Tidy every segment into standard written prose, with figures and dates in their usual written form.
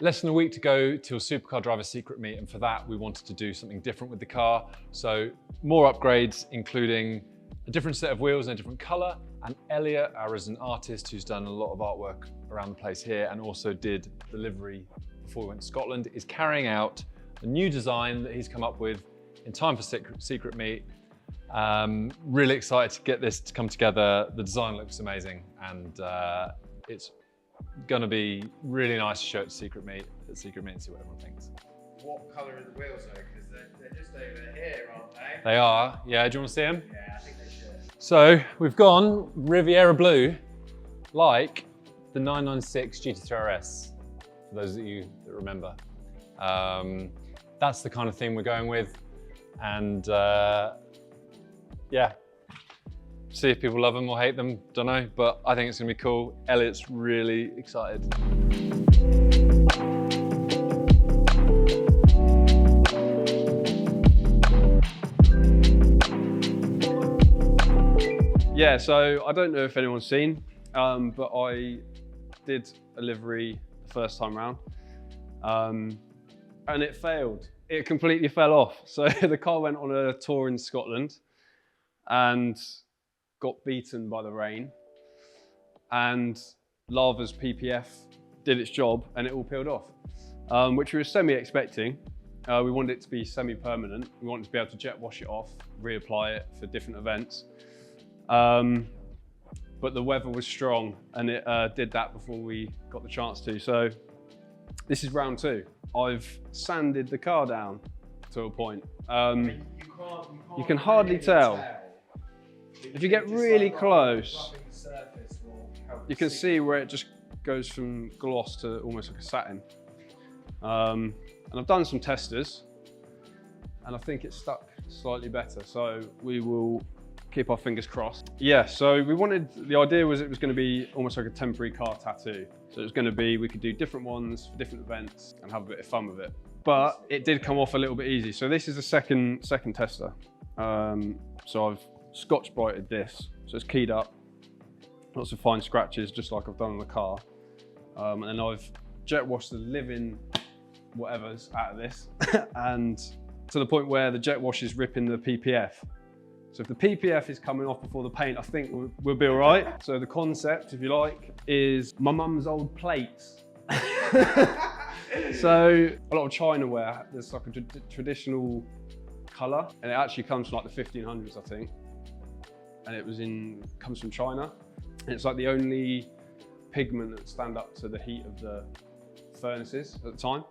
Less than a week to go till Supercar Driver Secret Meet, and for that we wanted to do something different with the car. So more upgrades, including a different set of wheels and a different colour. And Elliot, our resident artist, who's done a lot of artwork around the place here and also did the livery before we went to Scotland, is carrying out a new design that he's come up with in time for Secret Meet. Really excited to get this to come together. The design looks amazing, and it's going to be really nice to show it to Secret Meet and see what everyone thinks. What colour are the wheels though? Because they're just over here, aren't they? They are, yeah. Do you want to see them? Yeah, I think they should. So we've gone Riviera Blue, like the 996 GT3RS, for those of you that remember. That's the kind of thing we're going with, and yeah. See if people love them or hate them, don't know, but I think it's gonna be cool. Elliot's really excited. Yeah, so I don't know if anyone's seen, but I did a livery the first time round, and it failed. It completely fell off. So the car went on a tour in Scotland and got beaten by the rain, and Lava's PPF did its job and it all peeled off, which we were semi-expecting. We wanted it to be semi-permanent. We wanted to be able to jet wash it off, reapply it for different events. But the weather was strong and it did that before we got the chance to. So this is round two. I've sanded the car down to a point. You can hardly tell. If you get really close, you can see where it just goes from gloss to almost like a satin. And I've done some testers and I think it's stuck slightly better. So we will keep our fingers crossed. Yeah, so the idea was it was going to be almost like a temporary car tattoo. So it was going to be, we could do different ones for different events and have a bit of fun with it. But it did come off a little bit easy. So this is the second tester. So I've Scotch-Brighted this, so it's keyed up, lots of fine scratches, just like I've done on the car. And then I've jet washed the living whatever's out of this, and to the point where the jet wash is ripping the PPF. So if the PPF is coming off before the paint, I think we'll be all right. So the concept, if you like, is my mum's old plates. So a lot of China wear, there's like a traditional colour, and it actually comes from like the 1500s, I think. And it comes from China. And it's like the only pigment that stand up to the heat of the furnaces at the time.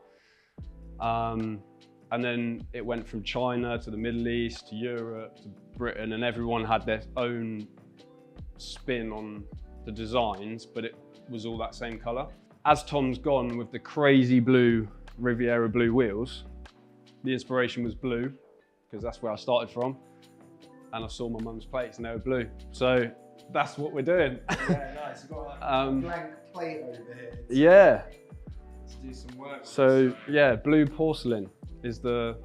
And then it went from China to the Middle East, to Europe, to Britain, and everyone had their own spin on the designs, but it was all that same colour. As Tom's gone with the crazy blue Riviera Blue wheels, the inspiration was blue, because that's where I started from. And I saw my mum's plates and they were blue. So that's what we're doing. Yeah, nice. You've got a blank plate over here. Yeah. To do some work. So yeah, blue porcelain is the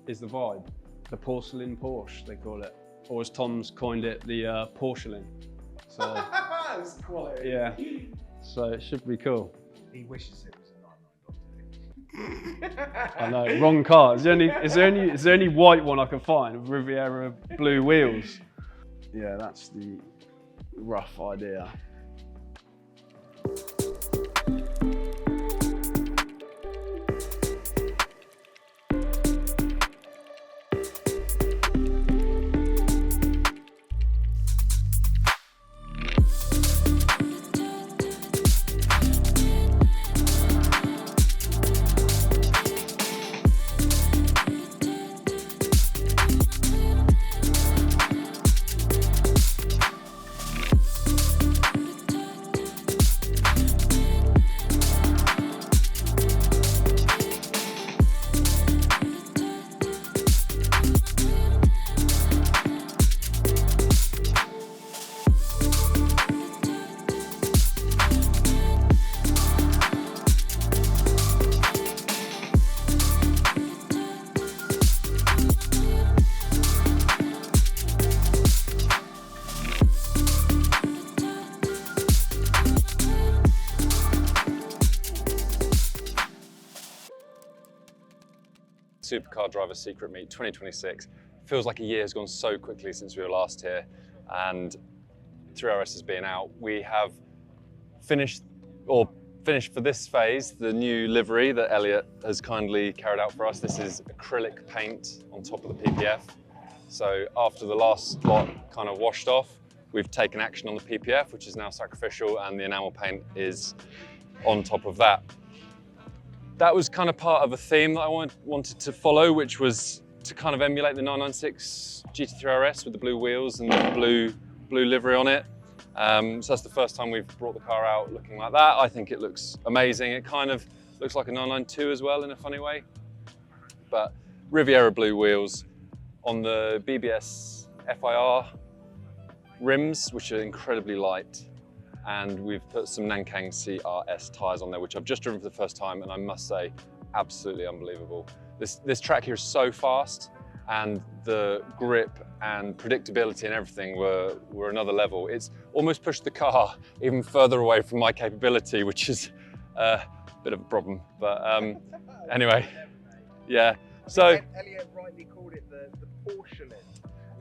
vibe. The porcelain Porsche, they call it. Or as Tom's coined it, the porcelain. So that's quality. Yeah. So it should be cool. He wishes it was a 992. I know, wrong car. Is there any white one I can find with Riviera blue wheels? Yeah, that's the rough idea. Supercar Driver Secret Meet 2026. Feels like a year has gone so quickly since we were last here, and 3RS has been out. We have finished for this phase the new livery that Elliot has kindly carried out for us. This is acrylic paint on top of the PPF. So after the last lot kind of washed off, we've taken action on the PPF, which is now sacrificial, and the enamel paint is on top of that. That was kind of part of a theme that I wanted to follow, which was to kind of emulate the 996 GT3RS with the blue wheels and the blue livery on it. So that's the first time we've brought the car out looking like that. I think it looks amazing. It kind of looks like a 992 as well in a funny way. But Riviera blue wheels on the BBS FIR rims, which are incredibly light. And we've put some Nankang CRS tyres on there, which I've just driven for the first time, and I must say, absolutely unbelievable. This track here is so fast, and the grip and predictability and everything were another level. It's almost pushed the car even further away from my capability, which is a bit of a problem. But anyway, yeah. So Elliot rightly called it the porcelain.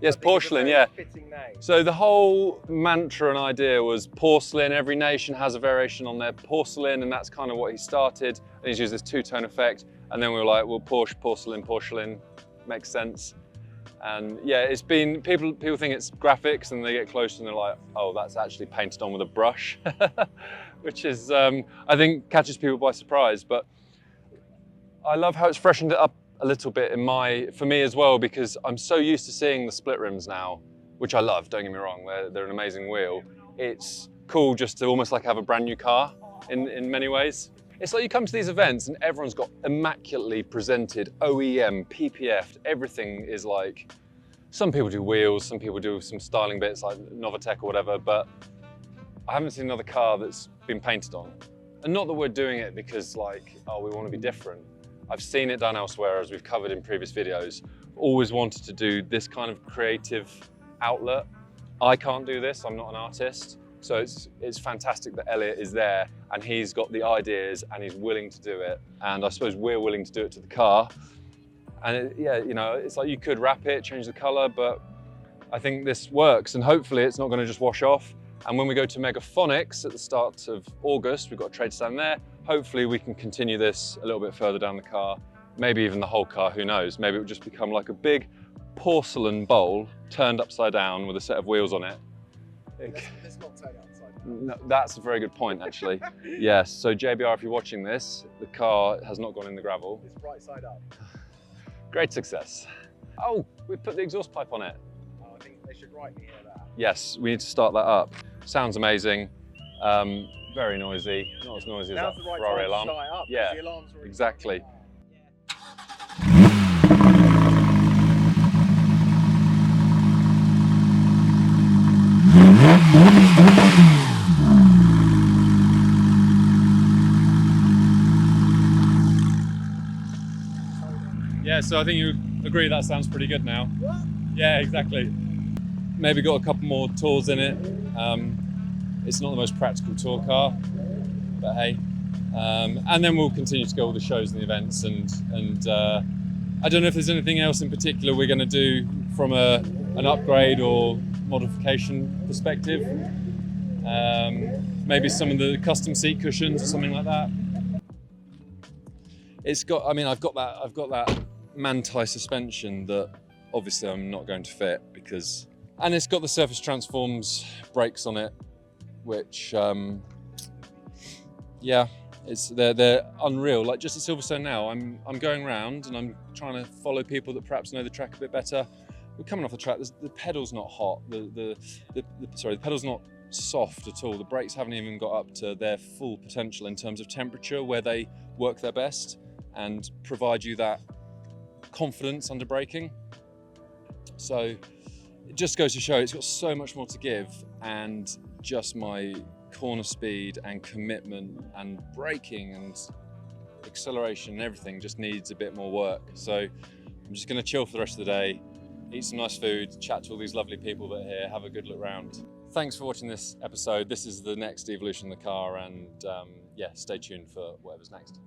Yes, porcelain, yeah. Fitting name. So the whole mantra and idea was porcelain. Every nation has a variation on their porcelain, and that's kind of what he started. And he's used this two-tone effect. And then we were like, well, Porsche, porcelain, makes sense. And yeah, it's been, people think it's graphics, and they get closer and they're like, oh, that's actually painted on with a brush, which is, I think, catches people by surprise. But I love how it's freshened it up a little bit for me as well, because I'm so used to seeing the split rims now, which I love, don't get me wrong, they're an amazing wheel. It's cool just to almost like have a brand new car in many ways. It's like you come to these events and everyone's got immaculately presented OEM, PPF, everything is like, some people do wheels, some people do some styling bits like Novitec or whatever, but I haven't seen another car that's been painted on. And not that we're doing it because like, oh, we want to be different. I've seen it done elsewhere, as we've covered in previous videos. Always wanted to do this kind of creative outlet. I can't do this, I'm not an artist. So it's fantastic that Elliot is there and he's got the ideas and he's willing to do it. And I suppose we're willing to do it to the car. And yeah, you know, it's like you could wrap it, change the color, but I think this works, and hopefully it's not going to just wash off. And when we go to Megaphonics at the start of August, we've got a trade stand there. Hopefully we can continue this a little bit further down the car, maybe even the whole car, who knows? Maybe it will just become like a big porcelain bowl turned upside down with a set of wheels on it. Let's not turn it upside down. No, that's a very good point, actually. Yes, so JBR, if you're watching this, the car has not gone in the gravel. It's right side up. Great success. Oh, we put the exhaust pipe on it. Oh, I think they should rightly hear that. Yes, we need to start that up. Sounds amazing. Very noisy. Not as noisy as that Ferrari alarm. Start it up, Yeah, the alarm's already exactly. Yeah, so I think you agree that sounds pretty good now. What? Yeah, exactly. Maybe got a couple more tours in it. It's not the most practical tour car, but hey. And then we'll continue to go all the shows and the events, and I don't know if there's anything else in particular we're going to do from an upgrade or modification perspective. Maybe some of the custom seat cushions or something like that. It's got, I mean, I've got that Manti suspension that obviously I'm not going to fit because, and it's got the Surface Transforms brakes on it, which, yeah, they're unreal. Like just at Silverstone now, I'm going around and I'm trying to follow people that perhaps know the track a bit better. We're coming off the track. The pedal's not hot. The pedal's not soft at all. The brakes haven't even got up to their full potential in terms of temperature, where they work their best and provide you that confidence under braking. So it just goes to show it's got so much more to give, and just my corner speed and commitment and braking and acceleration and everything just needs a bit more work. So I'm just going to chill for the rest of the day, eat some nice food, chat to all these lovely people that are here, have a good look round. Thanks for watching this episode. This is the next evolution of the car, and yeah, stay tuned for whatever's next.